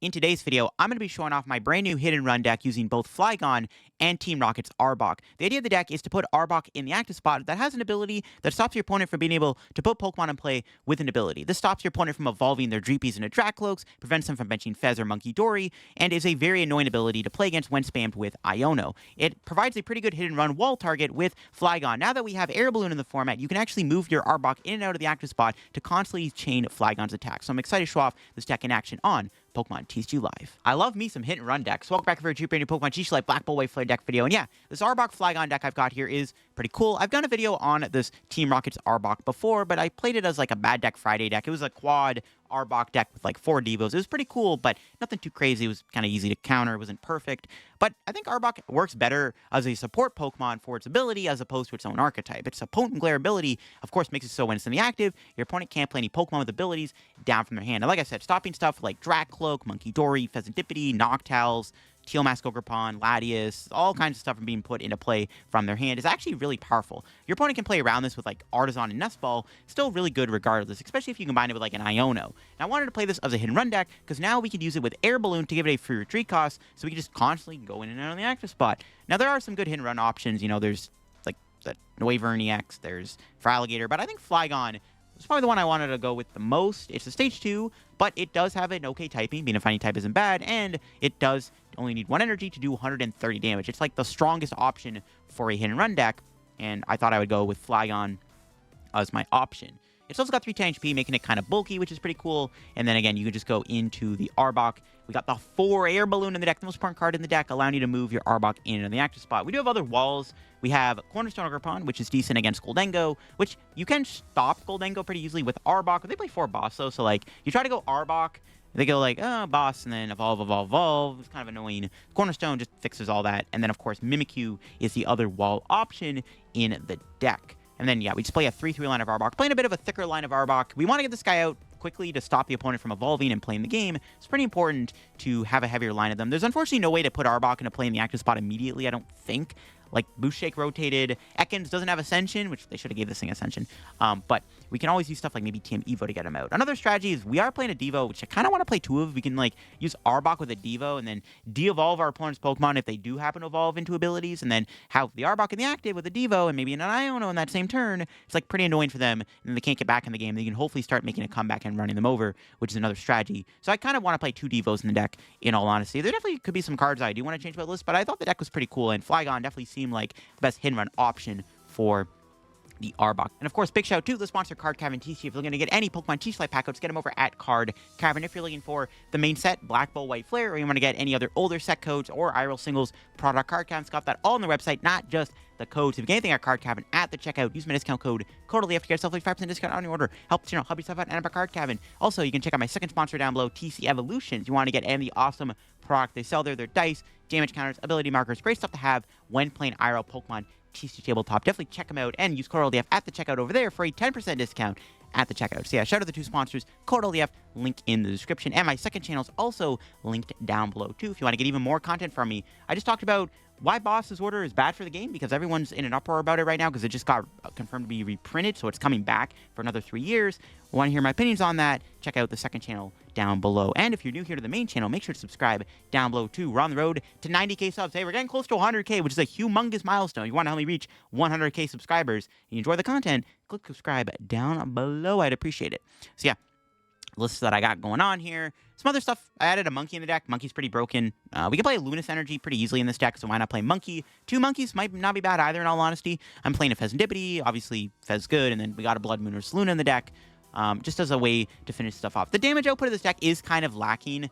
In today's video, I'm going to be showing off my brand new hit and run deck using both Flygon and Team Rocket's Arbok. The idea of the deck is to put Arbok in the active spot that has an ability that stops your opponent from being able to put Pokemon in play with an ability. This stops your opponent from evolving their Dreepies into Dracloaks, prevents them from benching Fez or Munkidori, and is a very annoying ability to play against when spammed with Iono. It provides a pretty good hit and run wall target with Flygon. Now that we have Air Balloon in the format, you can actually move your Arbok in and out of the active spot to constantly chain Flygon's attacks. So I'm excited to show off this deck in action on Pokemon TCG Live. I love me some hit and run decks. Welcome back for a brand new Pokemon TCG Live Black Bull White Flare deck video. And yeah, this Arbok Flygon deck I've got here is pretty cool. I've done a video on this Team Rocket's Arbok before, but I played it as like a Bad Deck Friday deck. It was a quad Arbok deck with like 4 Devos. It was pretty cool, but nothing too crazy. It was kind of easy to counter. It wasn't perfect. But I think Arbok works better as a support Pokemon for its ability as opposed to its own archetype. Its potent glare ability, of course, makes it so when it's in the active, your opponent can't play any Pokemon with abilities down from their hand. And like I said, stopping stuff like Dracloak, Munkidori, Fezandipiti, Noctowls, Teal Mask Ogerpon, Latias, all kinds of stuff from being put into play from their hand is actually really powerful. Your opponent can play around this with like Artisan and Nest Ball, still really good regardless, especially if you combine it with like an Iono. And I wanted to play this as a hit and run deck because now we can use it with Air Balloon to give it a free retreat cost, so we can just constantly go in and out on the active spot. Now there are some good hit and run options, you know, there's like the Noivern EX, there's Feraligatr, but I think Flygon is probably the one I wanted to go with the most. It's a stage 2, but it does have an okay typing, being a fighting type isn't bad, and it does only need 1 energy to do 130 damage. It's like the strongest option for a hit and run deck, and I thought I would go with Flygon as my option. It's also got 310 HP, making it kind of bulky, which is pretty cool. And then again, you can just go into the Arbok. We got the 4 Air Balloon in the deck, the most important card in the deck, allowing you to move your Arbok in and the active spot. We do have other walls. We have Cornerstone Ogerpon, which is decent against Goldengo, which you can stop Goldengo pretty easily with Arbok. They play 4 boss, though, so like, you try to go Arbok, they go like, oh, boss, and then evolve, evolve, evolve. It's kind of annoying. Cornerstone just fixes all that. And then, of course, Mimikyu is the other wall option in the deck. And then, yeah, we just play a 3-3 line of Arbok. Playing a bit of a thicker line of Arbok. We want to get this guy out quickly to stop the opponent from evolving and playing the game. It's pretty important to have a heavier line of them. There's unfortunately no way to put Arbok into play in the active spot immediately, I don't think. Like, Boost Shake rotated. Ekans doesn't have Ascension, which they should have gave this thing Ascension. But we can always use stuff like maybe TM Evo to get him out. Another strategy is we are playing a Devo, which I kind of want to play 2 of. We can, like, use Arbok with a Devo and then de-evolve our opponent's Pokemon if they do happen to evolve into abilities, and then have the Arbok in the active with a Devo and maybe an Iono in that same turn. It's, like, pretty annoying for them, and they can't get back in the game. They can hopefully start making a comeback and running them over, which is another strategy. So I kind of want to play 2 Devos in the deck, in all honesty. There definitely could be some cards I do want to change my list, but I thought the deck was pretty cool, and Flygon definitely seemed like the best hit and run option for the Arbok. And of course, big shout out to the sponsor Card Cavern TCG. If you're looking to get any Pokemon TCG Live pack codes, get them over at Card Cavern. If you're looking for the main set, Black Bull White Flare, or you want to get any other older set codes or IRL singles, product Card Cavern's got that all on the website, not just the codes. If you get anything at Card Cavern at the checkout, use my discount code CODELIF to get yourself like 5% discount on your order. Help yourself out and at Card Cavern. Also, you can check out my second sponsor down below, TC Evolutions. You want to get any of the awesome product they sell there, their dice, damage counters, ability markers, great stuff to have when playing IRL Pokemon TCG Tabletop. Definitely check them out and use code LDF at the checkout over there for a 10% discount at the checkout. So yeah, shout out to the 2 sponsors, code LDF, link in the description, and my second channel is also linked down below too if you want to get even more content from me. I just talked about why Boss's Order is bad for the game, because everyone's in an uproar about it right now because it just got confirmed to be reprinted, so it's coming back for another 3 years. Want to hear my opinions on that? Check out the second channel down below. And if you're new here to the main channel, make sure to subscribe down below too. We're on the road to 90k subs. Hey, we're getting close to 100k, which is a humongous milestone. You want to help me reach 100k subscribers and you enjoy the content, click subscribe down below. I'd appreciate it. So yeah, lists that I got going on here. Some other stuff. I added a Monkey in the deck. Monkey's pretty broken. We can play Luminous Energy pretty easily in this deck, so why not play Monkey? 2 Monkeys might not be bad either, in all honesty. I'm playing a Fezandipiti. Obviously, Fez good, and then we got a Bloodmoon Ursaluna in the deck, just as a way to finish stuff off. The damage output of this deck is kind of lacking.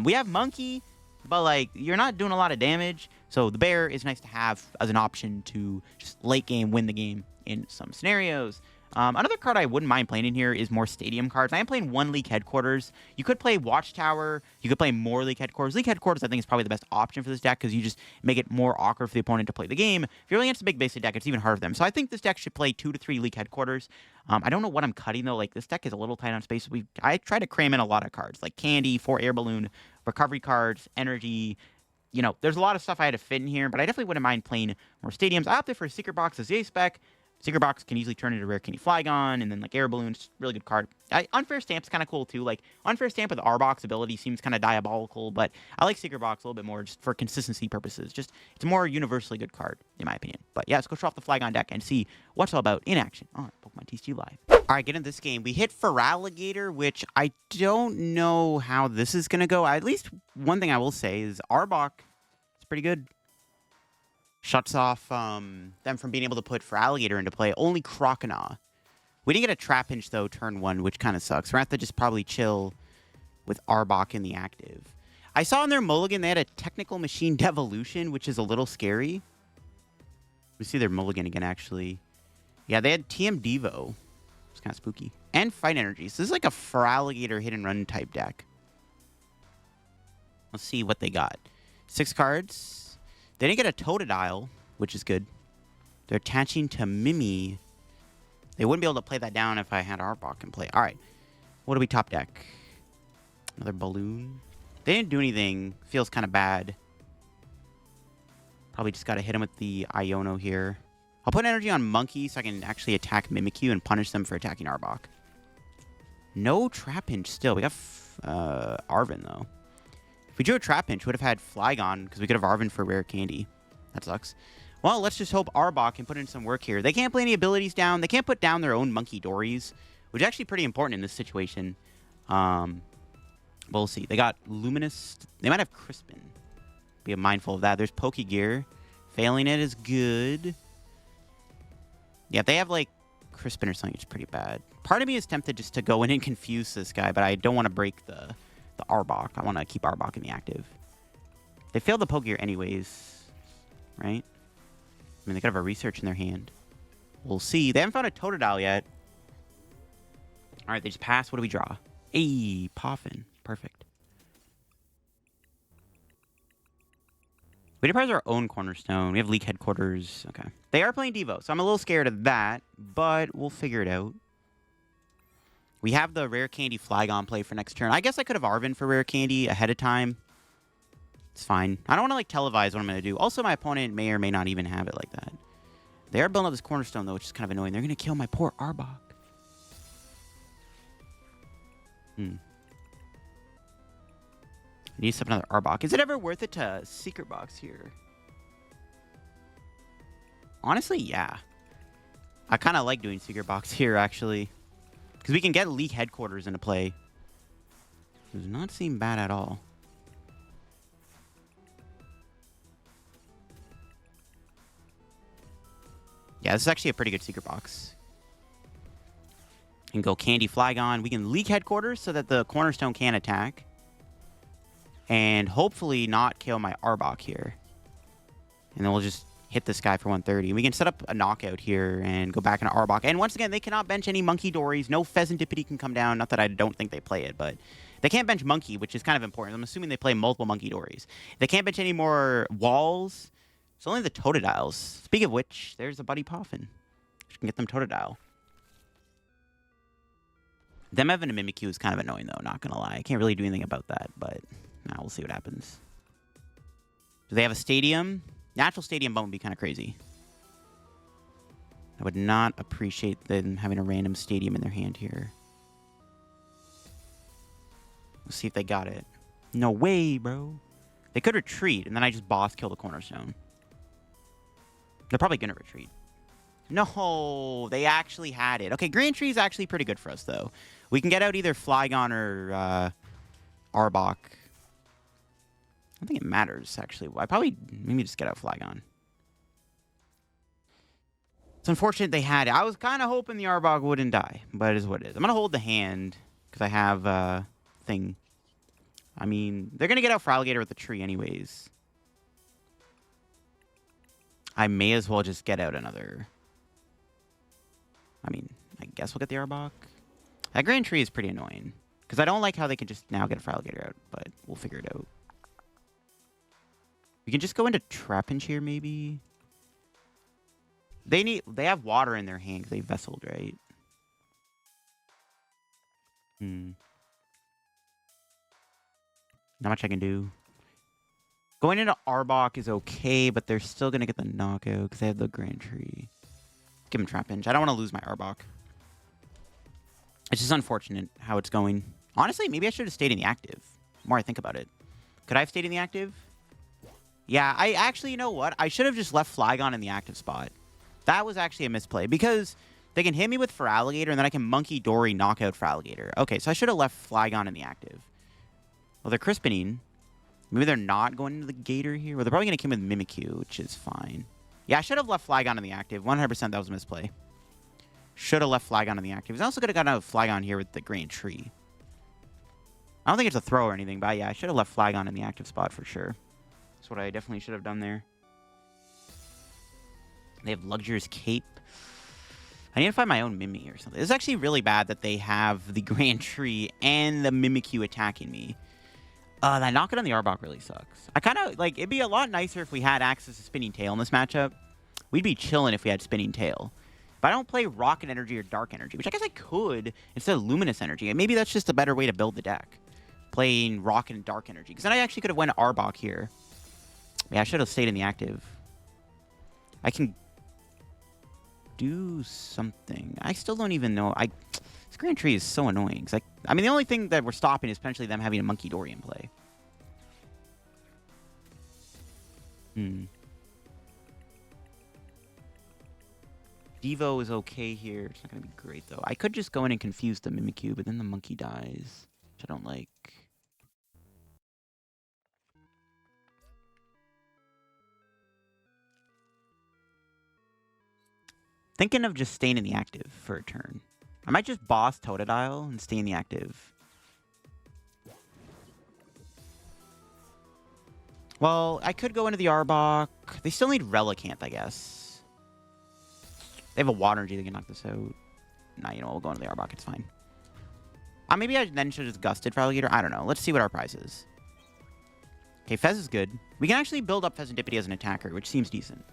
We have Monkey, but like, you're not doing a lot of damage, so the Bear is nice to have as an option to just late game win the game in some scenarios. Another card I wouldn't mind playing in here is more stadium cards. I am playing 1 League Headquarters. You could play Watchtower. You could play more League Headquarters. League Headquarters, I think, is probably the best option for this deck because you just make it more awkward for the opponent to play the game. If you're really against a big basic deck, it's even harder for them. So I think this deck should play 2 to 3 League Headquarters. I don't know what I'm cutting, though. Like, this deck is a little tight on space. I try to cram in a lot of cards, like Candy, 4 Air Balloon, recovery cards, energy. You know, there's a lot of stuff I had to fit in here, but I definitely wouldn't mind playing more stadiums. I opted for a Secret Box SVI spec. Secret Box can easily turn into Rare Candy Flygon, and then like Air Balloon, really good card. Unfair Stamp's kind of cool too. Like Unfair Stamp with Arbok's ability seems kind of diabolical, but I like Secret Box a little bit more just for consistency purposes. Just it's a more universally good card in my opinion. But yeah, let's go show off the Flygon deck and see what's all about in action on Pokemon TCG Live. All right, get into this game. We hit Feraligatr, which I don't know how this is gonna go. At least one thing I will say is Arbok. It's pretty good. Shuts off them from being able to put Feraligatr into play. Only Croconaw. We didn't get a Trapinch, though, turn 1, which kind of sucks. We're going to have to just probably chill with Arbok in the active. I saw in their mulligan they had a Technical Machine Devolution, which is a little scary. We see their mulligan again, actually. Yeah, they had TM Devo. It's kind of spooky. And Fight Energy. So this is like a Feraligatr hit and run type deck. Let's see what they got. 6 cards. They didn't get a Totodile, which is good. They're attaching to Mimi. They wouldn't be able to play that down if I had Arbok in play. All right. What do we top deck? Another Balloon. They didn't do anything. Feels kind of bad. Probably just got to hit him with the Iono here. I'll put energy on Monkey so I can actually attack Mimikyu and punish them for attacking Arbok. No Trapinch still. We got Arven, though. If we drew a Trapinch, we would have had Flygon, because we could have Arven for Rare Candy. That sucks. Well, let's just hope Arbok can put in some work here. They can't play any abilities down. They can't put down their own Munkidoris, which is actually pretty important in this situation. We'll see. They got Luminous. They might have Crispin. Be mindful of that. There's Pokegear. Failing it is good. Yeah, if they have, like, Crispin or something, it's pretty bad. Part of me is tempted just to go in and confuse this guy, but I don't want to break the Arbok. I want to keep Arbok in the active. They failed the Pokegear anyways, right? I mean, they could have a Research in their hand. We'll see. They haven't found a Totodile yet. All right, they just passed. What do we draw? Hey, Poffin. Perfect. We deprive our own Cornerstone. We have League Headquarters. Okay. They are playing Devo, so I'm a little scared of that, but we'll figure it out. We have the Rare Candy Flygon play for next turn. I guess I could have Arven for Rare Candy ahead of time. It's fine. I don't want to, like, televise what I'm going to do. Also, my opponent may or may not even have it like that. They are building up this Cornerstone, though, which is kind of annoying. They're going to kill my poor Arbok. I need to set up another Arbok. Is it ever worth it to Secret Box here? Honestly, yeah. I kind of like doing Secret Box here, actually. Because we can get League Headquarters into play. Does not seem bad at all. Yeah, this is actually a pretty good Secret Box. We can go Candy Flygon. We can League Headquarters so that the Cornerstone can attack. And hopefully not kill my Arbok here. And then we'll just hit this guy for 130. We can set up a knockout here and go back into Arbok. And once again, they cannot bench any Munkidoris. No Fezandipiti can come down. Not that I don't think they play it, but they can't bench Monkey, which is kind of important. I'm assuming they play multiple Munkidoris. They can't bench any more walls. It's only the Totodiles. Speaking of which, there's a Buddy Poffin. Which can get them Totodile. Them having a Mimikyu is kind of annoying, though, not going to lie. I can't really do anything about that, but now we'll see what happens. Do they have a stadium? Natural stadium bone would be kind of crazy. I would not appreciate them having a random stadium in their hand here. Let's see if they got it. No way, bro. They could retreat, and then I just boss kill the Cornerstone. They're probably going to retreat. No, they actually had it. Okay, Green Tree is actually pretty good for us, though. We can get out either Flygon or Arbok. I don't think it matters, actually. I probably maybe just get out Flygon. It's unfortunate they had it. I was kind of hoping the Arbok wouldn't die, but it is what it is. I'm going to hold the hand because I have a thing. I mean, they're going to get out Feraligatr with the tree anyways. I may as well just get out another. I mean, I guess we'll get the Arbok. That Grand Tree is pretty annoying. Because I don't like how they can just now get a Feraligatr out, but we'll figure it out. We can just go into Trapinch here, maybe. They have water in their hand because they vesseled, right? Not much I can do. Going into Arbok is okay, but they're still going to get the knockout because they have the Grand Tree. Give him Trapinch. I don't want to lose my Arbok. It's just unfortunate how it's going. Honestly, maybe I should have stayed in the active. The more I think about it. Could I have stayed in the active? Yeah, I actually, you know what? I should have just left Flygon in the active spot. That was actually a misplay because they can hit me with Feraligatr and then I can Munkidori knock out Feraligatr. Okay, so I should have left Flygon in the active. Well, they're crispening. Maybe they're not going into the Gator here. Well, they're probably going to come with Mimikyu, which is fine. Yeah, I should have left Flygon in the active. 100% that was a misplay. Should have left Flygon in the active. I also could have gotten out of Flygon here with the Grand Tree. I don't think it's a throw or anything, but yeah, I should have left Flygon in the active spot for sure. That's what I definitely should have done there. They have Luxurious Cape. I need to find my own Mimi or something. It's actually really bad that they have the Grand Tree and the Mimikyu attacking me. That knock it on the Arbok really sucks. I kind of, like, it'd be a lot nicer if we had access to Spinning Tail in this matchup. We'd be chilling if we had Spinning Tail. But I don't play Rocket Energy or Dark Energy, which I guess I could instead of Luminous Energy. And maybe that's just a better way to build the deck. Playing Rocket and Dark Energy. Because then I actually could have went Arbok here. Yeah, I should have stayed in the active. I can do something. I still don't even know. This Grand Tree is so annoying. I mean, the only thing that we're stopping is potentially them having a Munkidori in play. Devo is okay here. It's not going to be great, though. I could just go in and confuse the Mimikyu, but then the monkey dies, which I don't like. Thinking of just staying in the active for a turn. I might just boss Totodile and stay in the active. Well, I could go into the Arbok. They still need Relicanth, I guess. They have a Water Energy that can knock this out. Nah, you know what? We'll go into the Arbok. It's fine. Maybe I then should have just gusted Feraligatr. I don't know. Let's see what our prize is. Okay, Fez is good. We can actually build up Fezandipiti as an attacker, which seems decent.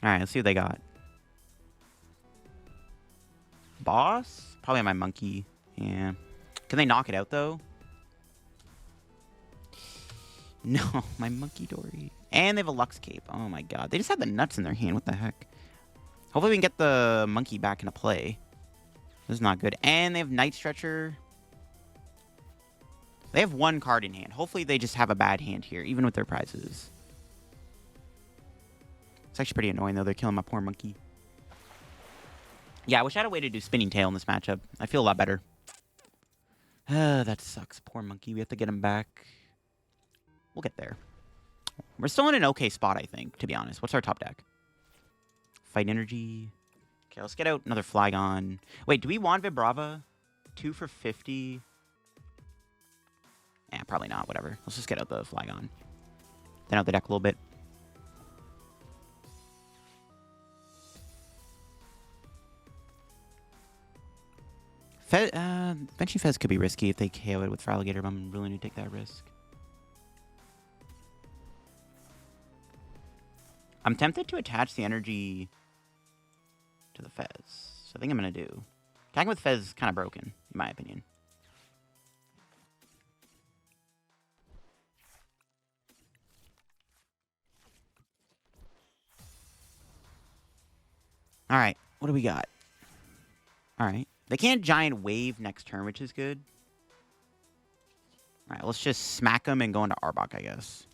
Alright, let's see what they got. Boss? Probably my monkey. Yeah. Can they knock it out, though? No, my Munkidori. And they have a Lux Cape. Oh my god. They just have the nuts in their hand. What the heck? Hopefully we can get the monkey back into play. This is not good. And they have Night Stretcher. They have one card in hand. Hopefully they just have a bad hand here, even with their prizes. It's actually pretty annoying, though. They're killing my poor monkey. Yeah, I wish I had a way to do Spinning Tail in this matchup. I feel a lot better. That sucks. Poor monkey. We have to get him back. We'll get there. We're still in an okay spot, I think, to be honest. What's our top deck? Fight Energy. Okay, let's get out another Flygon. Wait, do we want Vibrava? 2 for 50? Eh, probably not. Whatever. Let's just get out the Flygon. Then out the deck a little bit. Benching Fez could be risky if they KO it with Feraligatr, but I'm willing to take that risk. I'm tempted to attach the energy to the Fez. So I think I'm going to do. Attacking with Fez is kind of broken, in my opinion. Alright, what do we got? Alright. They can't Giant Wave next turn, which is good. Alright, let's just smack them and go into Arbok, I guess.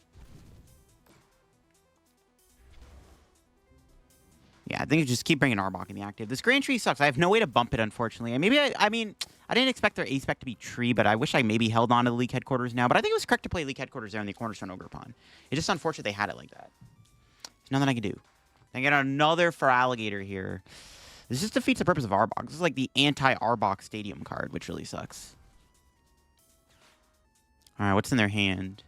Yeah, I think you just keep bringing Arbok in the active. This Grand Tree sucks. I have no way to bump it, unfortunately. Maybe I mean, I didn't expect their A-Spec to be Tree, but I wish I maybe held on to the League Headquarters now. But I think it was correct to play League Headquarters there in the Cornerstone Ogerpon. It's just unfortunate they had it like that. There's nothing I can do. I get another Feraligatr here. This just defeats the purpose of Arbok. This is like the anti-Arbok Stadium card, which really sucks. Alright, what's in their hand?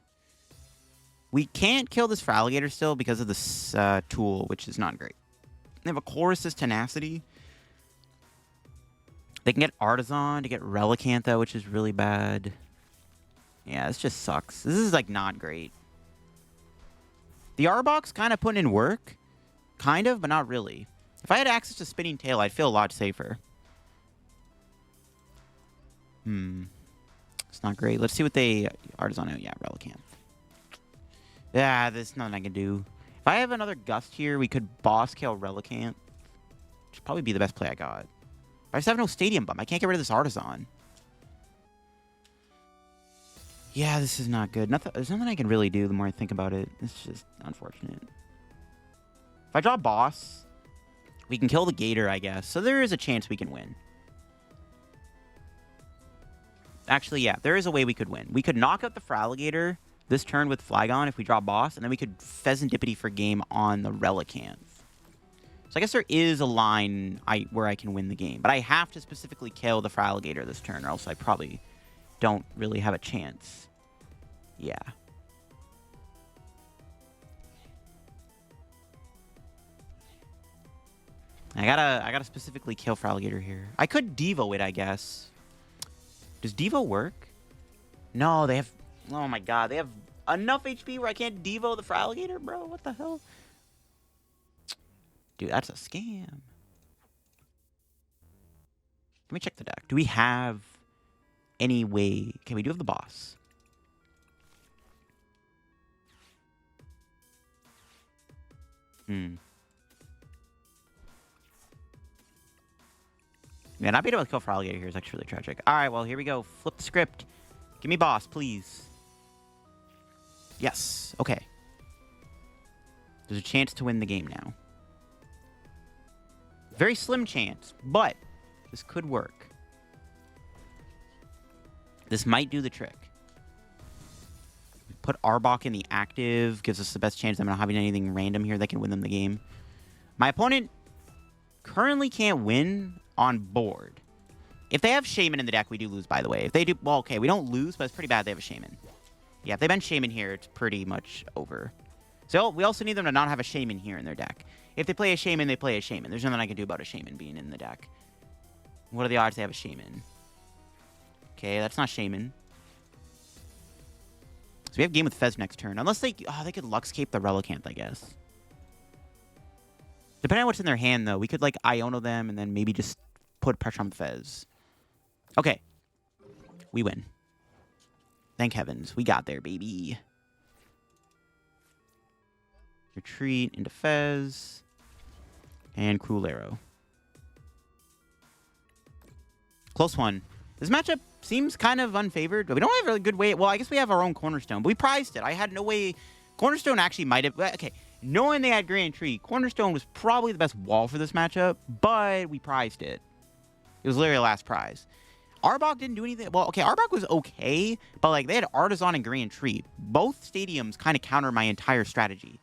We can't kill this Feraligatr still because of this tool, which is not great. They have a Chorus's Tenacity. They can get Artisan to get Relicanth, though, which is really bad. Yeah, this just sucks. This is, like, not great. The Arbok's kind of putting in work. Kind of, but not really. If I had access to Spinning Tail, I'd feel a lot safer. It's not great. Let's see what they... Artisan out. Yeah, Relicanth. Yeah, there's nothing I can do. If I have another Gust here, we could Boss Kill Relicanth. Which would probably be the best play I got. But I just have no Stadium Bump. I can't get rid of this Artisan. Yeah, this is not good. There's nothing I can really do the more I think about it. It's just unfortunate. If I draw Boss, we can kill the Gator, I guess. So there is a chance we can win. Actually, yeah, there is a way we could win. We could knock out the Feraligatr this turn with Flygon if we draw Boss, and then we could Fezandipiti for game on the Relicanth. So I guess there is a line where I can win the game. But I have to specifically kill the Feraligatr this turn, or else I probably don't really have a chance. Yeah. I gotta specifically kill Feraligatr here. I could Devo it, I guess. Does Devo work? No, they have... Oh my god, they have enough HP where I can't Devo the Feraligatr, bro? What the hell? Dude, that's a scam. Let me check the deck. Do we have any way... Okay, we do have the Boss. Yeah, not being able to kill Feraligatr here is actually really tragic. Alright, well, here we go. Flip the script. Give me Boss, please. Yes. Okay. There's a chance to win the game now. Very slim chance, but this could work. This might do the trick. Put Arbok in the active. Gives us the best chance of not having anything random here that can win them the game. My opponent currently can't win on board. If they have Shaman in the deck, we do lose, by the way. If they do... Well, okay, we don't lose, but it's pretty bad they have a Shaman. Yeah, if they bench Shaman here, it's pretty much over. So we also need them to not have a Shaman here in their deck. If they play a Shaman, they play a Shaman. There's nothing I can do about a Shaman being in the deck. What are the odds they have a Shaman? Okay, that's not Shaman. So we have game with Fez next turn. Unless they... Oh, they could Luxcape the Relicanth, I guess. Depending on what's in their hand, though, we could, like, Iono them and then maybe just put pressure on Fez. Okay. We win. Thank heavens. We got there, baby. Retreat into Fez. And Cruel Arrow. Close one. This matchup seems kind of unfavored, but we don't have a really good way. Well, I guess we have our own Cornerstone, but we prized it. I had no way. Cornerstone actually might have. Okay. Knowing they had Grand Tree, Cornerstone was probably the best wall for this matchup, but we prized it. It was literally the last prize. Arbok didn't do anything. Well, okay, Arbok was okay, but like they had Artisan and Grand Tree. Both stadiums kind of counter my entire strategy,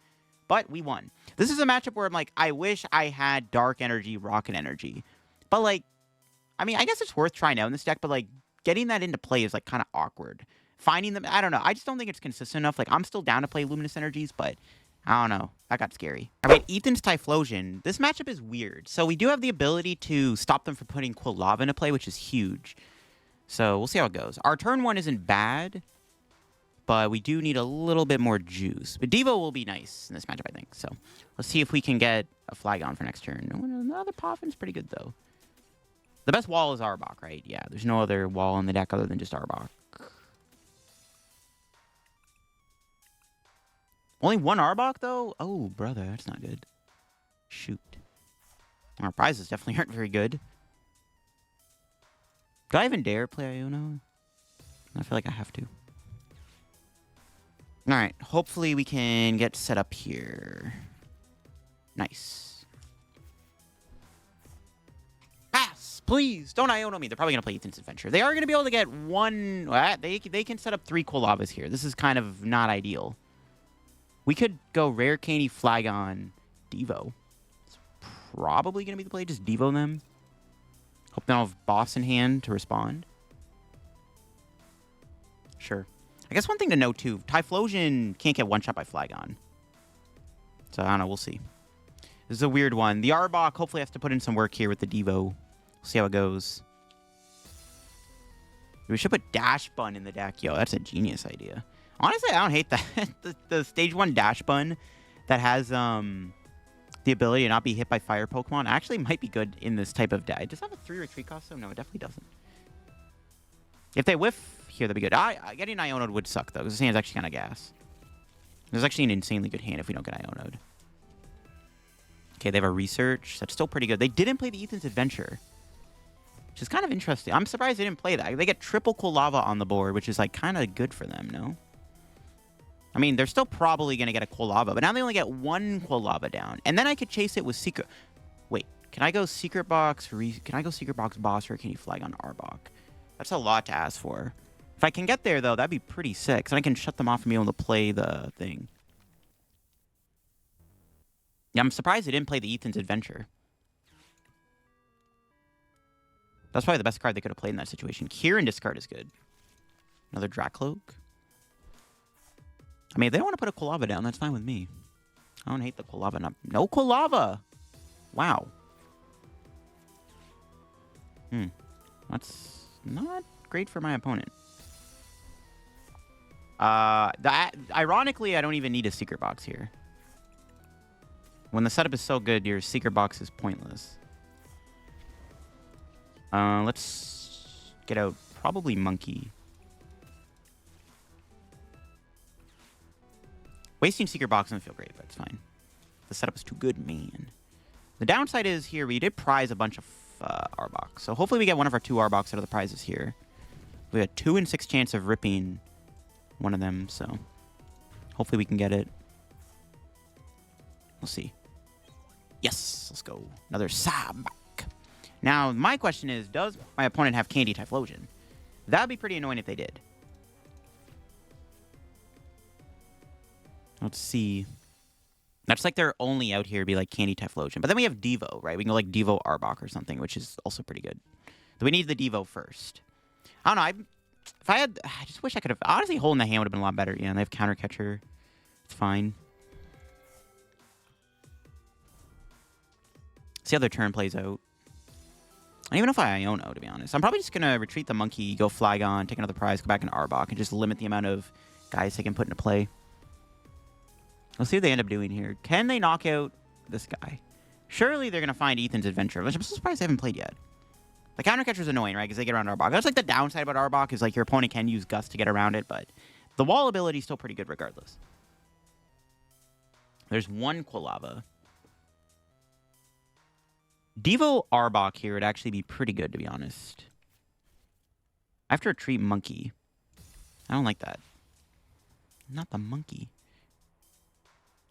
but we won. This is a matchup where I'm like, I wish I had Dark Energy, Rocket Energy, but like, I mean, I guess it's worth trying out in this deck, but like getting that into play is like kind of awkward. Finding them, I don't know. I just don't think it's consistent enough. Like I'm still down to play Luminous Energies, but I don't know. That got scary. All right, Ethan's Typhlosion. This matchup is weird. So we do have the ability to stop them from putting Quilava into play, which is huge. So we'll see how it goes. Our turn one isn't bad, but we do need a little bit more juice. But Devo will be nice in this matchup, I think. So let's see if we can get a Flygon for next turn. Another Poffin's pretty good, though. The best wall is Arbok, right? Yeah, there's no other wall in the deck other than just Arbok. Only one Arbok, though? Oh, brother, that's not good. Shoot. Our prizes definitely aren't very good. Do I even dare play Iono? I feel like I have to. Alright, hopefully we can get set up here. Nice. Pass! Please! Don't Iono me. They're probably going to play Ethan's Adventure. They are going to be able to get one... They can set up 3 Quilavas here. This is kind of not ideal. We could go Rare Candy, Flygon, Devo. It's probably going to be the play. Just Devo them. Hope they don't have Boss in hand to respond. Sure. I guess one thing to note, too. Typhlosion can't get one-shot by Flygon. So, I don't know. We'll see. This is a weird one. The Arbok hopefully has to put in some work here with the Devo. We'll see how it goes. We should put Dash Bun in the deck. Yo, that's a genius idea. Honestly, I don't hate that. the stage 1 Dash Bun that has the ability to not be hit by fire Pokemon actually might be good in this type of deck. Does it have a 3 retreat cost, though? No, it definitely doesn't. If they whiff here, that'd be good. Getting Iono'd would suck, though, because this hand is actually kind of gas. There's actually an insanely good hand if we don't get Iono'd. Okay, they have a research. That's still pretty good. They didn't play the Ethan's Adventure, which is kind of interesting. I'm surprised they didn't play that. They get triple Quilava on the board, which is like kind of good for them, no? I mean, they're still probably going to get a Quilava, but now they only get one Quilava down. And then I could chase it with Secret... Wait, can I go Secret Box... Can I go Secret Box Boss or can you Flygon Arbok? That's a lot to ask for. If I can get there, though, that'd be pretty sick. So I can shut them off and be able to play the thing. Yeah, I'm surprised they didn't play the Ethan's Adventure. That's probably the best card they could have played in that situation. Kieran discard is good. Another Dracloak. I mean, if they don't want to put a Quilava down, that's fine with me. I don't hate the Quilava. No Quilava! Wow. That's not great for my opponent. Ironically, I don't even need a Secret Box here. When the setup is so good, your Secret Box is pointless. Let's get out probably Monkey. Wasting Secret Box doesn't feel great, but it's fine. The setup is too good, man. The downside is here, we did prize a bunch of Arbok. So hopefully we get one of our 2 Arboks out of the prizes here. We had 2 in 6 chance of ripping one of them, so hopefully we can get it. We'll see. Yes, let's go. Another Sabak. Now, my question is, does my opponent have Candy Typhlosion? That would be pretty annoying if they did. Let's see. That's like they're only out here be like Candy Typhlosion. But then we have Devo, right? We can go like Devo Arbok or something, which is also pretty good. But we need the Devo first. I don't know. I just wish I could have... Honestly, holding the hand would have been a lot better. Yeah, and they have Counter Catcher. It's fine. See how their turn plays out. I don't even know if I Iono, to be honest. I'm probably just going to retreat the Monkey, go Flygon, take another prize, go back in Arbok, and just limit the amount of guys they can put into play. Let's see what they end up doing here. Can they knock out this guy? Surely they're going to find Ethan's Adventure, which I'm so surprised they haven't played yet. The Counter Catcher is annoying, right? Because they get around Arbok. That's like the downside about Arbok is like your opponent can use Gust to get around it, but the wall ability is still pretty good regardless. There's one Quilava. Devo Arbok here would actually be pretty good, to be honest. I have to retreat Monkey. I don't like that. Not the Monkey.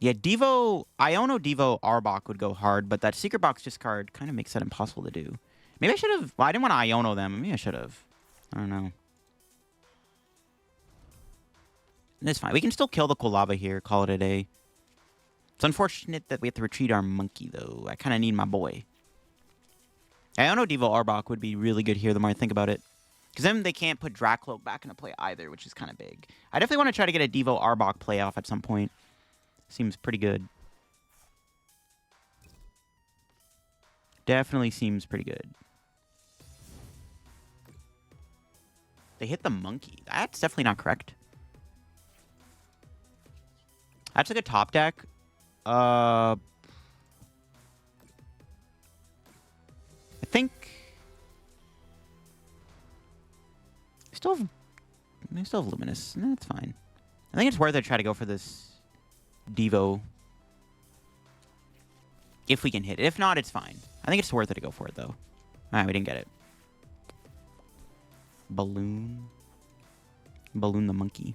Yeah, Devo... Iono Devo Arbok would go hard, but that Secret Box discard kind of makes that impossible to do. Maybe I should have... Well, I didn't want to Iono them. Maybe I should have. I don't know. It's fine. We can still kill the Quilava here, call it a day. It's unfortunate that we have to retreat our Monkey, though. I kind of need my boy. Iono Devo Arbok would be really good here the more I think about it. Because then they can't put Dracloak back into play either, which is kind of big. I definitely want to try to get a Devo Arbok playoff at some point. Seems pretty good. Definitely seems pretty good. They hit the Monkey. That's definitely not correct. That's like a top deck. I think... They still have Luminous. No, that's fine. I think it's worth it to try to go for this Devo. If we can hit it. If not, it's fine. I think it's worth it to go for it, though. Alright, we didn't get it. Balloon. Balloon the Monkey.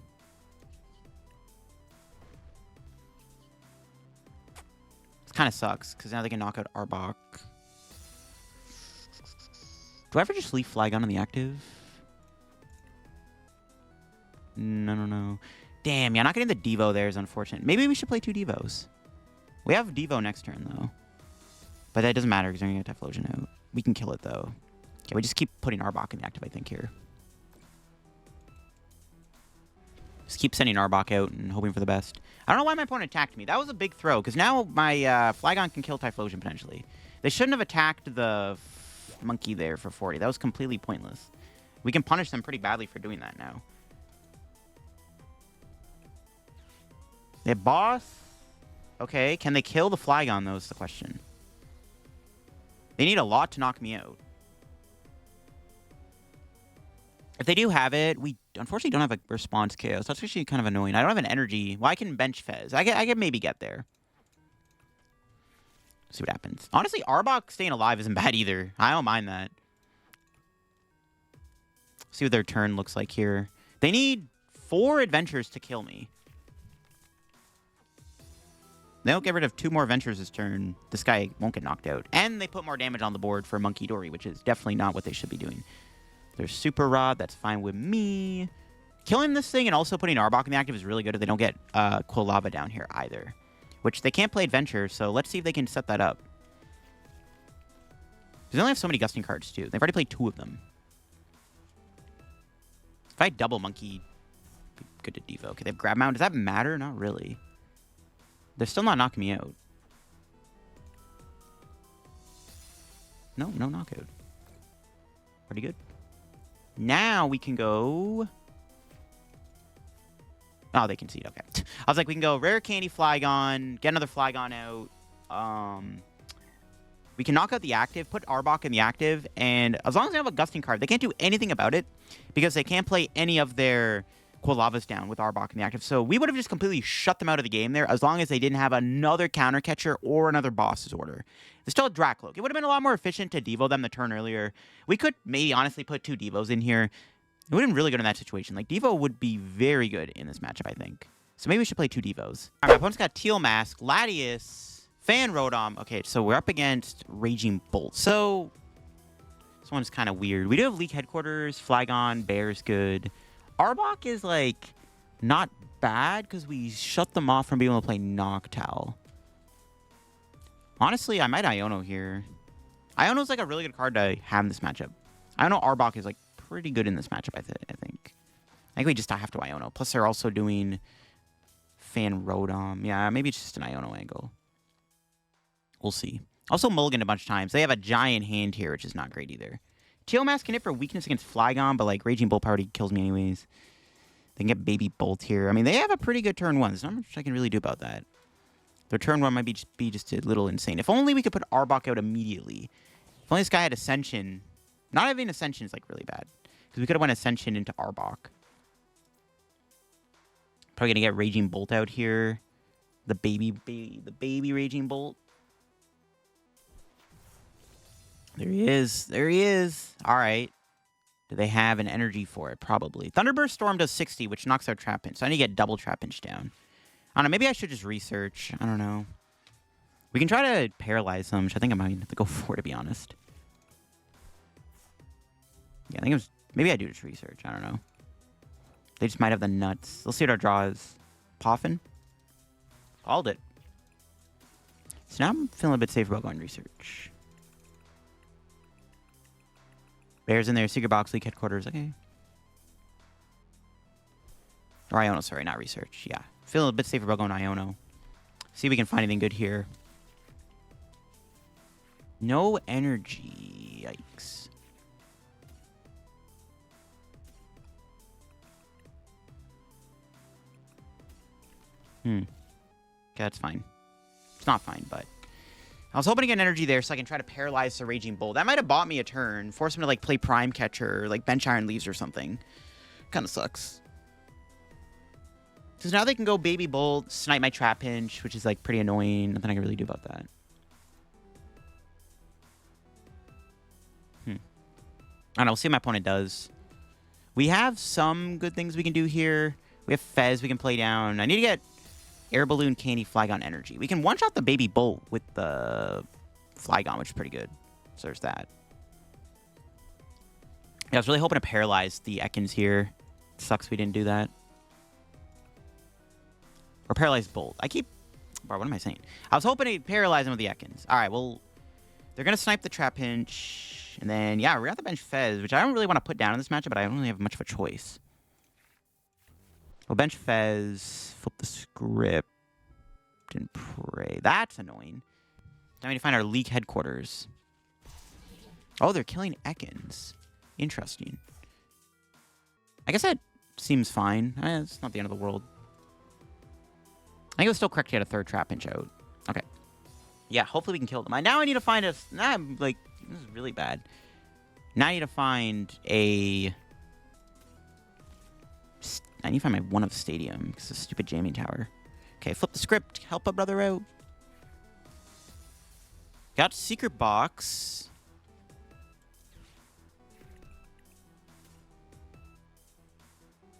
This kind of sucks, because now they can knock out Arbok. Do I ever just leave Flygon in the active? No. Damn, yeah, not getting the Devo there is unfortunate. Maybe we should play 2 Devos. We have Devo next turn, though. But that doesn't matter, because they're going to get Typhlosion out. We can kill it, though. Okay, we just keep putting Arbok in the active, I think, here. Just keep sending Arbok out and hoping for the best. I don't know why my opponent attacked me. That was a big throw, because now my Flygon can kill Typhlosion, potentially. They shouldn't have attacked the Monkey there for 40. That was completely pointless. We can punish them pretty badly for doing that now. They have Boss. Okay, can they kill the Flygon, though, is the question. They need a lot to knock me out. If they do have it, we unfortunately don't have a response KO. So that's actually kind of annoying. I don't have an energy. Well, I can bench Fez. I can maybe get there. See what happens. Honestly, Arbok staying alive isn't bad either. I don't mind that. See what their turn looks like here. They need 4 adventures to kill me. They don't get rid of 2 more adventures this turn. This guy won't get knocked out. And they put more damage on the board for Munkidori, which is definitely not what they should be doing. There's Super Rod. That's fine with me. Killing this thing and also putting Arbok in the active is really good if they don't get Quilava down here either. Which they can't play Adventure, so let's see if they can set that up. They only have so many Gusting cards, too. They've already played 2 of them. If I double Monkey, good to Devo. Okay, they have Grab Mount. Does that matter? Not really. They're still not knocking me out. No, no knockout. Pretty good. Now we can go... Oh, they concede. Okay. I was like, we can go Rare Candy Flygon, get another Flygon out. We can knock out the active, put Arbok in the active, and as long as they have a Gusting card, they can't do anything about it because they can't play any of their Quilavas down with Arbok in the active. So we would have just completely shut them out of the game there as long as they didn't have another counter catcher or another boss's order. There's still a Dracloak. It would have been a lot more efficient to Devo them the turn earlier. We could maybe honestly put 2 Devos in here. It would have been really good in that situation. Like, Devo would be very good in this matchup, I think. So maybe we should play 2 Devos. All right, my opponent's got Teal Mask, Latias, Fan Rotom. Okay, so we're up against Raging Bolt. So this one's kind of weird. We do have League Headquarters, Flygon, Bear's good. Arbok is, like, not bad because we shut them off from being able to play Noctowl. Honestly, I might Iono here. Iono's, like, a really good card to have in this matchup. Iono Arbok is, like, pretty good in this matchup, I think. I think we just have to Iono. Plus, they're also doing Fan Rotom. Yeah, maybe it's just an Iono angle. We'll see. Also mulligan a bunch of times. They have a giant hand here, which is not great either. Teal Mask can hit for weakness against Flygon, but, like, Raging Bolt probably kills me anyways. They can get Baby Bolt here. I mean, they have a pretty good turn 1. There's not much I can really do about that. Their turn 1 might be just a little insane. If only we could put Arbok out immediately. If only this guy had Ascension. Not having Ascension is, like, really bad. Because we could have went Ascension into Arbok. Probably going to get Raging Bolt out here. The baby Raging Bolt. There he is. There he is. All right. Do they have an energy for it? Probably. Thunderburst Storm does 60, which knocks out Trapinch. So I need to get double Trapinch down. I don't know. Maybe I should just research. I don't know. We can try to paralyze them, which I think I might have to go for, to be honest. Yeah, I think it was... Maybe I do just research. I don't know. They just might have the nuts. Let's see what our draw is. Poffin? Called it. So now I'm feeling a bit safe about going research. Bears in there. Secret Box, League Headquarters. Okay. Or Iono, sorry. Not research. Yeah. Feeling a bit safer about going Iono. See if we can find anything good here. No energy. Yikes. Okay, that's fine. It's not fine, but... I was hoping to get an energy there so I can try to paralyze the Raging Bolt. That might have bought me a turn. Force him to, like, play Prime Catcher or, like, Bench Iron Leaves or something. Kind of sucks. So now they can go Baby Bolt, snipe my Trapinch, which is, like, pretty annoying. Nothing I can really do about that. I don't know. We'll see what my opponent does. We have some good things we can do here. We have Fez we can play down. I need to get Air Balloon, Candy, Flygon, Energy. We can one-shot the Baby Bolt with the Flygon, which is pretty good. So there's that. Yeah, I was really hoping to paralyze the Ekans here. It sucks we didn't do that. Or paralyze Bolt. Bro, what am I saying? I was hoping to paralyze him with the Ekans. All right, well, they're going to snipe the Trapinch. And then, yeah, we're at the bench Fez, which I don't really want to put down in this matchup, but I don't really have much of a choice. We'll bench Fez, flip the script, and pray. That's annoying. Now we need to find our League Headquarters. Oh, they're killing Ekans. Interesting. I guess that seems fine. It's not the end of the world. I think it was still correct to get a third Trapinch out. Okay. Yeah, hopefully we can kill them. Now I need to find a... Now I'm like... This is really bad. Now I need to find a... I need to find my one of Stadium, because it's a stupid jamming tower. Okay, flip the script. Help a brother out. Got Secret Box.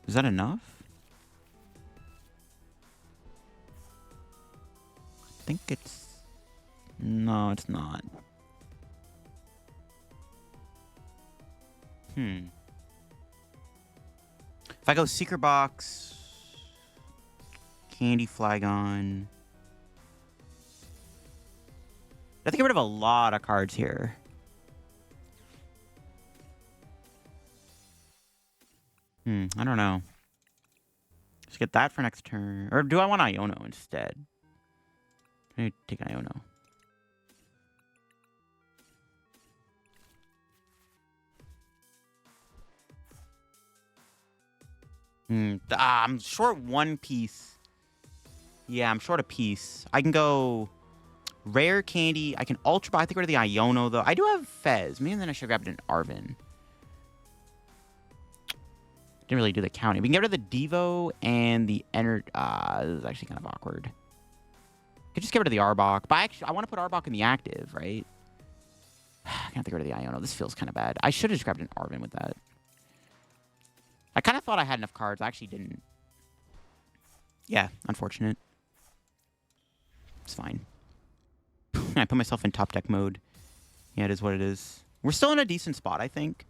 Is that enough? I think it's... No, it's not. If I go Secret Box... Candy Flygon... I have to get rid of a lot of cards here. I don't know. Just get that for next turn. Or do I want Iono instead? I need to take Iono. I'm short one piece. Yeah, I'm short a piece. I can go Rare Candy. I can Ultra Ball. I think we're the Iono, though. I do have Fez. Maybe then I should have grabbed an Arven. Didn't really do the counting. We can get rid of the Devo and the Energy. This is actually kind of awkward. Could just get rid of the Arbok. But actually, I want to put Arbok in the active, right? I have to get rid of the Iono. This feels kind of bad. I should have just grabbed an Arven with that. I kind of thought I had enough cards. I actually didn't. Yeah, unfortunate. It's fine. I put myself in top deck mode. Yeah, it is what it is. We're still in a decent spot, I think.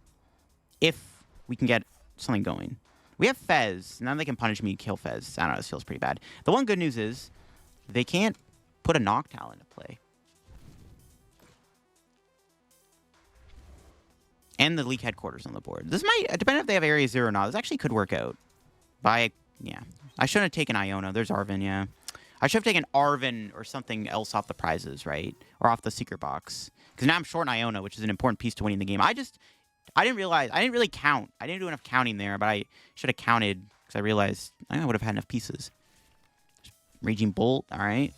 If we can get something going. We have Fez. Now they can punish me, kill Fez. I don't know, this feels pretty bad. The one good news is they can't put a Noctowl into play. And the League headquarters on the board. This might, depending if they have Area 0 or not, this actually could work out. Yeah. I shouldn't have taken Iono. There's Arven, yeah. I should have taken Arven or something else off the prizes, right? Or off the Secret Box. Because now I'm short in Iono, which is an important piece to winning the game. I didn't realize, I didn't really count. I didn't do enough counting there, but I should have counted because I realized I would have had enough pieces. Raging Bolt, all right.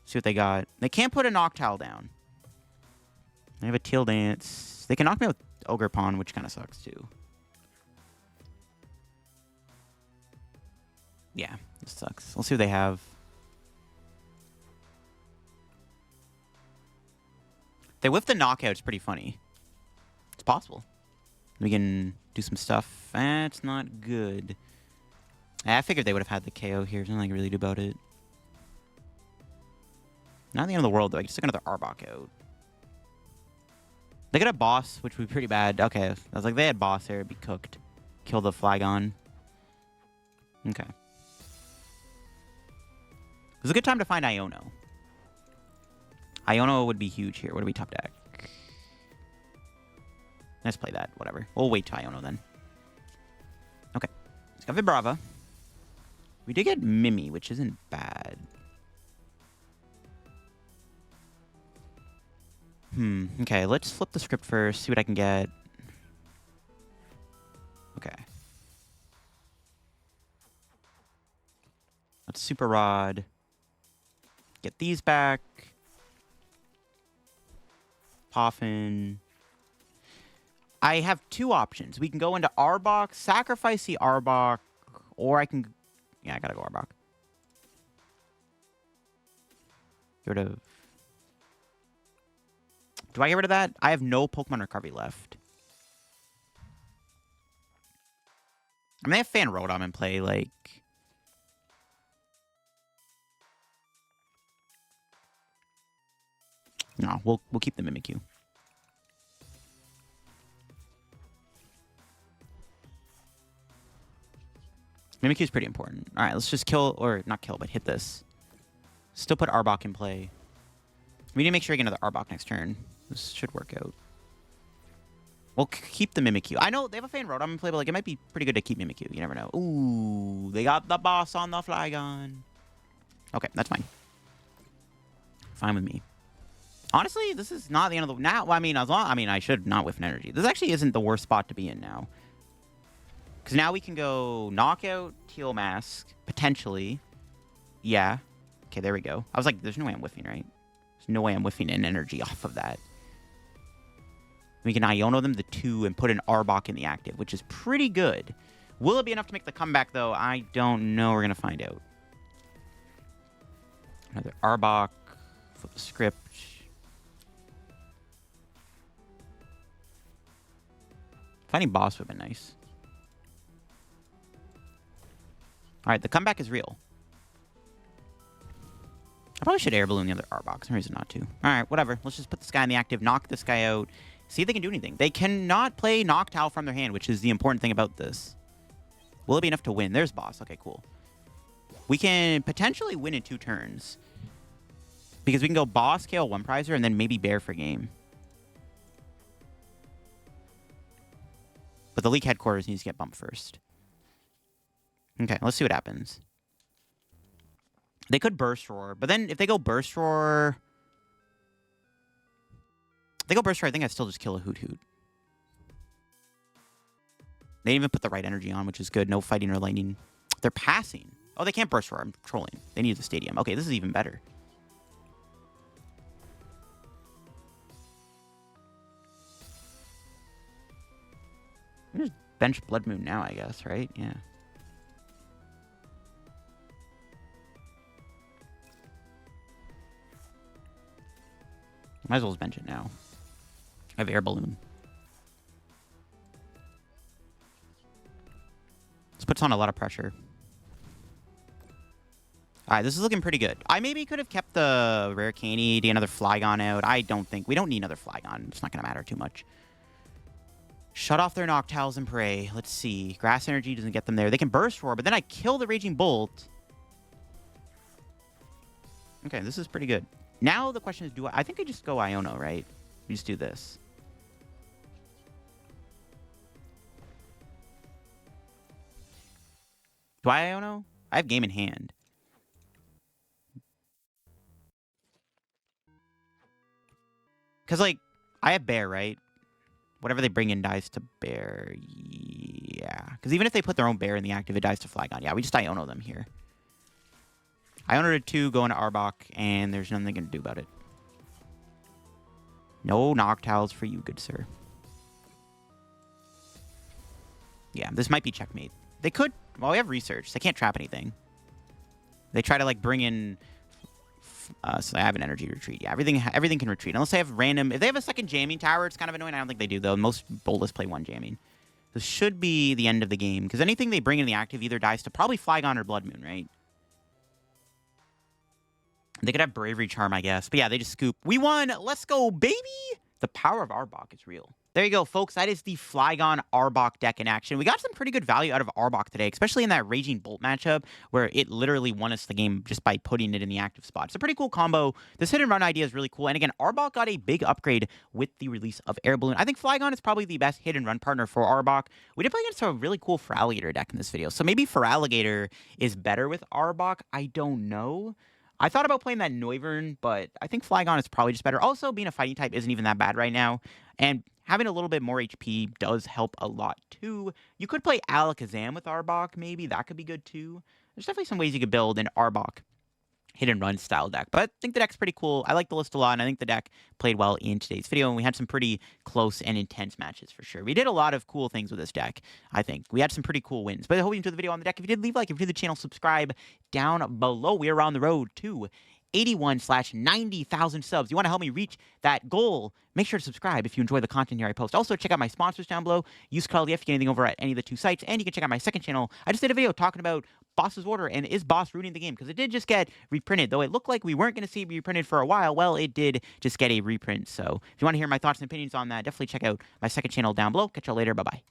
See what they got. They can't put a Noctowl down. They have a Teal Dance. They can knock me with Ogerpon, which kind of sucks too. Yeah, this sucks. Let's see what they have. They whiff the knockout. It's pretty funny. It's possible. We can do some stuff. That's not good. I figured they would have had the KO here. There's nothing I can really do about it. Not the end of the world, though. I just took another Arbok out. They got a boss, which would be pretty bad. Okay, I was like, they had boss there. It'd be cooked. Kill the Flygon. Okay. It was a good time to find Iono. Iono would be huge here. What do we top deck? Let's play that. Whatever. We'll wait to Iono then. Okay. Let's go Vibrava. We did get Mimi, which isn't bad. Okay, let's flip the script first. See what I can get. Okay. Let's Super Rod. Get these back. Poffin. I have two options. We can go into Arbok, sacrifice the Arbok, or I can... Yeah, I gotta go Arbok. Get rid of... Do I get rid of that? I have no Pokemon Recovery left. I mean, they have Fan Rotom in play, like... No, we'll keep the Mimikyu. Mimikyu is pretty important. All right, let's just kill, or not kill, but hit this. Still put Arbok in play. We need to make sure we get another Arbok next turn. This should work out. We'll keep the Mimikyu. I know they have a Fan Rotom in play, but like it might be pretty good to keep Mimikyu. You never know. Ooh, they got the boss on the Flygon. Okay, that's fine. Fine with me. Honestly, this is not the end of the... Now, well, I should not whiff an energy. This actually isn't the worst spot to be in now. Because now we can go Knockout, Teal Mask, potentially. Yeah. Okay, there we go. I was like, there's no way I'm whiffing, right? There's no way I'm whiffing an energy off of that. We can Iono them to 2 and put an Arbok in the active, which is pretty good. Will it be enough to make the comeback, though? I don't know. We're going to find out. Another Arbok. Flip the script. Finding boss would have been nice. Alright, the comeback is real. I probably should Air Balloon the other Arbok. No reason not to. Alright, whatever. Let's just put this guy in the active, knock this guy out, see if they can do anything. They cannot play Noctowl from their hand, which is the important thing about this. Will it be enough to win? There's boss. Okay, cool. We can potentially win in 2 turns. Because we can go boss, KO, 1-prizer, and then maybe bear for game. But the league headquarters needs to get bumped first. Okay, let's see what happens. They could Burst Roar, but then if they go Burst Roar... If they go Burst Roar, I think I'd still just kill a Hoot Hoot. They didn't even put the right energy on, which is good. No fighting or lightning. They're passing. Oh, they can't Burst Roar. I'm trolling. They need the stadium. Okay, this is even better. We just bench Bloodmoon now, I guess, right? Yeah. Might as well just bench it now. I have Air Balloon. This puts on a lot of pressure. Alright, this is looking pretty good. I maybe could have kept the Rare Candy, get another Flygon out. I don't think... We don't need another Flygon. It's not going to matter too much. Shut off their Noctowls and Prey. Let's see. Grass Energy doesn't get them there. They can Burst Roar, but then I kill the Raging Bolt. Okay, this is pretty good. Now the question is, I think I just go Iono, right? We just do this. Do I Iono? I have game in hand. Because, like, I have Bear, right? Whatever they bring in dies to Bear. Yeah. Because even if they put their own Bear in the active, it dies to Flygon. Yeah, we just Iono them here. Iono to 2, go into Arbok, and there's nothing they can do about it. No Noctowls for you, good sir. Yeah, this might be checkmate. They could... Well, we have research. They can't trap anything. They try to, like, bring in... so I have an energy retreat. Yeah, everything can retreat. Unless they have random... If they have a second jamming tower, it's kind of annoying. I don't think they do, though. Most Bolas play 1 jamming. This should be the end of the game. Because anything they bring in the active either dies to probably Flygon or Bloodmoon, right? They could have Bravery Charm, I guess. But yeah, they just scoop. We won! Let's go, baby! The power of Arbok is real. There you go, folks. That is the Flygon Arbok deck in action. We got some pretty good value out of Arbok today, especially in that Raging Bolt matchup, where it literally won us the game just by putting it in the active spot. It's a pretty cool combo. This hit and run idea is really cool. And again, Arbok got a big upgrade with the release of Air Balloon. I think Flygon is probably the best hit and run partner for Arbok. We did play against a really cool Feraligatr deck in this video. So maybe Feraligatr is better with Arbok. I don't know. I thought about playing that Noivern, but I think Flygon is probably just better. Also, being a fighting type isn't even that bad right now. And having a little bit more HP does help a lot, too. You could play Alakazam with Arbok, maybe. That could be good, too. There's definitely some ways you could build an Arbok hit-and-run style deck. But I think the deck's pretty cool. I like the list a lot, and I think the deck played well in today's video. And we had some pretty close and intense matches, for sure. We did a lot of cool things with this deck, I think. We had some pretty cool wins. But I hope you enjoyed the video on the deck. If you did, leave a like. If you're new to the channel, subscribe down below. We are on the road to 81/90,000 subs. You want to help me reach that goal? Make sure to subscribe if you enjoy the content here I post. Also, check out my sponsors down below. Use code LDF, get anything over at any of the 2 sites. And you can check out my second channel. I just did a video talking about Boss's Order and is Boss ruining the game? Because it did just get reprinted. Though it looked like we weren't going to see it reprinted for a while, well, it did just get a reprint. So if you want to hear my thoughts and opinions on that, definitely check out my second channel down below. Catch y'all later. Bye-bye.